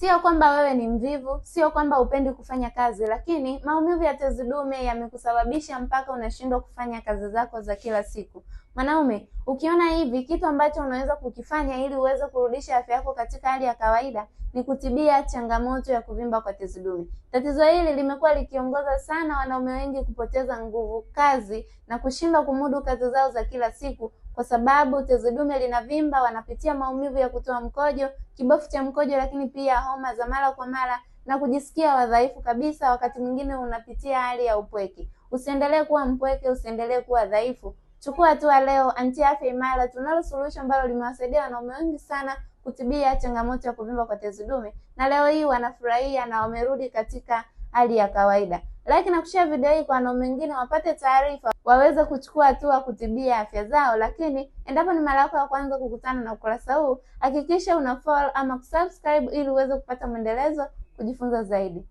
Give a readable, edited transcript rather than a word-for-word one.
Sio kwamba wewe ni mvivu, sio kwamba upendi kufanya kazi, lakini maumivu ya tezi dume yamekusababisha mpaka unashindwa kufanya kazi zako za kila siku. Mwanaume, ukiona hivi, kitu ambacho unaweza kukifanya ili uweze kurudisha afya yako katika hali ya kawaida ni kutibia changamoto ya kuvimba kwa tezi dume. Tatizo hili limekuwa likiongoza sana wanaume wengi kupoteza nguvu kazi na kushindwa kumudu kazi zao za kila siku kwa sababu tezi dume linavimba, wanapitia maumivu ya kutoa mkojo, kibofu cha mkojo, lakini pia homa za mara kwa mara na kujisikia wadhaifu kabisa. Wakati mwingine unapitia hali ya upweke. Usiendelee kuwa mpweke, usiendelee kuwa dhaifu. Chukua hatua leo. Anti Afya Imara tunalo suluhisho ambalo limewasaidia wanaume wengi sana kutibia changamoto ya kuvimba kwa tezi dume, na leo hii wanafurahia na wamerudi katika hali ya kawaida. Like na kushare video hii kwa wanaume wengine wapate taarifa, waweze kuchukua hatua kutibia afya zao. Lakini endapo ni mara yako ya kwanza kukutana na ukurasa huu, hakikisha una follow ama kusubscribe ili uweze kupata mwendelezo kujifunza zaidi.